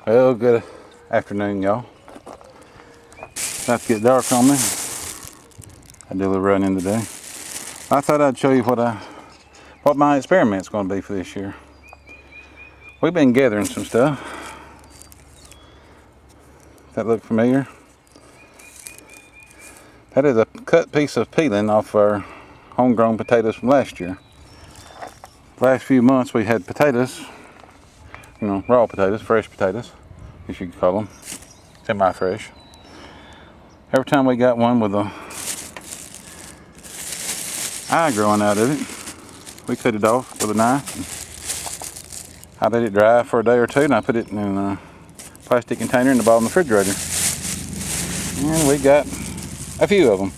Well, good afternoon, y'all. About to get dark on me. I do a little running today. I thought I'd show you what my experiment's going to be for this year. We've been gathering some stuff. That look familiar? That is a cut piece of peeling off our homegrown potatoes from last year. Last few months we had potatoes, raw potatoes, fresh potatoes, as you could call them, semi-fresh. Every time we got one with a eye growing out of it, we cut it off with a knife. I let it dry for a day or two, and I put it in a plastic container in the bottom of the refrigerator. And we got a few of them.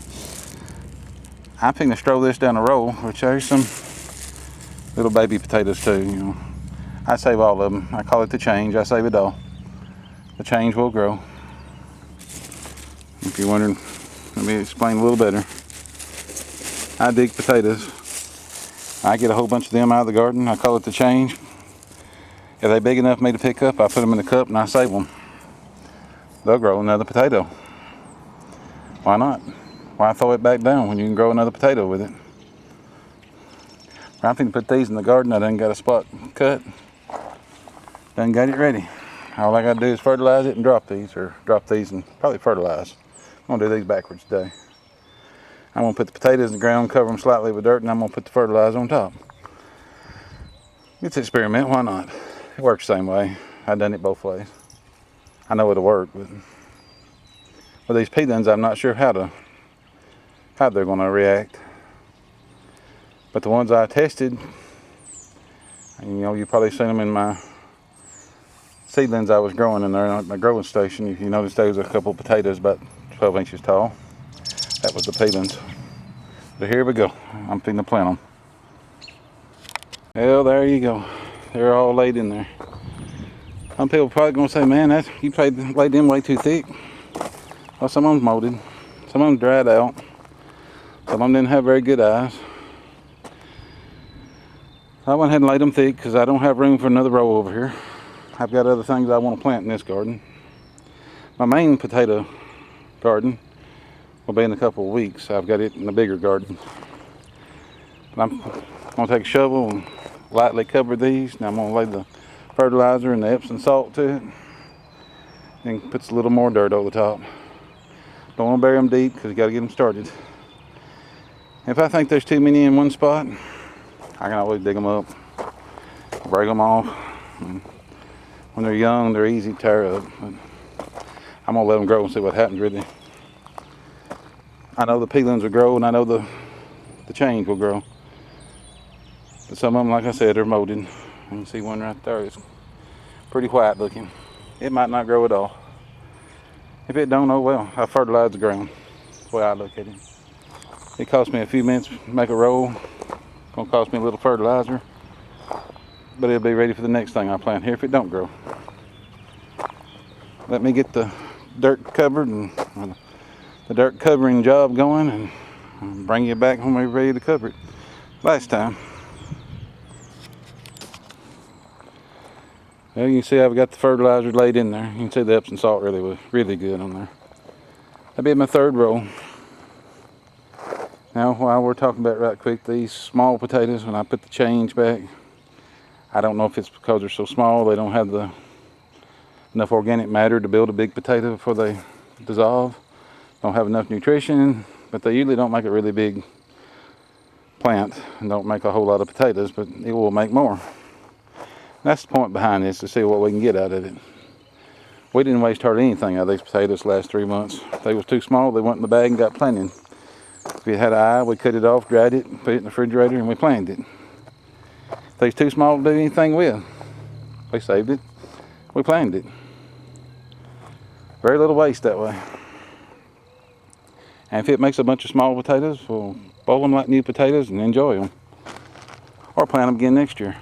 I'm fixing to stroll this down the roll, which there's some little baby potatoes too. I save all of them. I call it the change. I save it all. The change will grow. If you're wondering, let me explain a little better. I dig potatoes. I get a whole bunch of them out of the garden. I call it the change. If they're big enough for me to pick up, I put them in a cup and I save them. They'll grow another potato. Why not? Why throw it back down when you can grow another potato with it? I'm thinking to put these in the garden. I done got a spot cut. Done got it ready. All I gotta do is fertilize it and drop these and probably fertilize. I'm gonna do these backwards today. I'm gonna put the potatoes in the ground, cover them slightly with dirt, and I'm gonna put the fertilizer on top. It's an experiment, why not? It works the same way. I've done it both ways. I know it'll work, but with these peelings, I'm not sure how they're gonna react. But the ones I tested, and you've probably seen them in my seedlings I was growing in there at my growing station. If you notice, there was a couple of potatoes about 12 inches tall. That was the peelings. But here we go. I'm finna plant them. Well, there you go. They're all laid in there. Some people probably gonna say, man, you laid them way too thick. Well, some of them's molded. Some of them dried out. Some of them didn't have very good eyes. I went ahead and laid them thick because I don't have room for another row over here. I've got other things I want to plant in this garden. My main potato garden will be in a couple of weeks. I've got it in a bigger garden. But I'm going to take a shovel and lightly cover these. Now I'm going to lay the fertilizer and the Epsom salt to it. And puts a little more dirt over the top. Don't want to bury them deep because you got to get them started. If I think there's too many in one spot, I can always dig them up, break them off. And when they're young, they're easy to tear up. But I'm gonna let them grow and see what happens really. I know the peelings will grow, and I know the change will grow. But some of them, like I said, are molded. You can see one right there. It's pretty white looking. It might not grow at all. If it don't, oh well. I fertilize the ground. That's the way I look at it. It cost me a few minutes to make a roll. Gonna cost me a little fertilizer, but it'll be ready for the next thing I plant here if it don't grow. Let me get the dirt covered and the dirt covering job going, and I'll bring you back when we're ready to cover it. Last time. Well, you can see I've got the fertilizer laid in there. You can see the Epsom salt was really good on there. That'll be my third row. Now, while we're talking about right quick, these small potatoes, when I put the change back, I don't know if it's because they're so small, they don't have enough organic matter to build a big potato before they dissolve. Don't have enough nutrition, but they usually don't make a really big plant and don't make a whole lot of potatoes, but it will make more. That's the point behind this, to see what we can get out of it. We didn't waste hardly anything out of these potatoes the last 3 months. If they was too small, they went in the bag and got planted. If it had an eye, we cut it off, dried it, put it in the refrigerator, and we planted it. If they's too small to do anything with, we saved it, we planted it. Very little waste that way. And if it makes a bunch of small potatoes, we'll boil them like new potatoes and enjoy them. Or plant them again next year.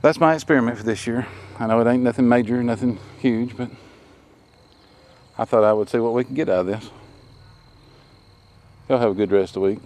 That's my experiment for this year. I know it ain't nothing major, nothing huge, but I thought I would see what we can get out of this. Y'all have a good rest of the week.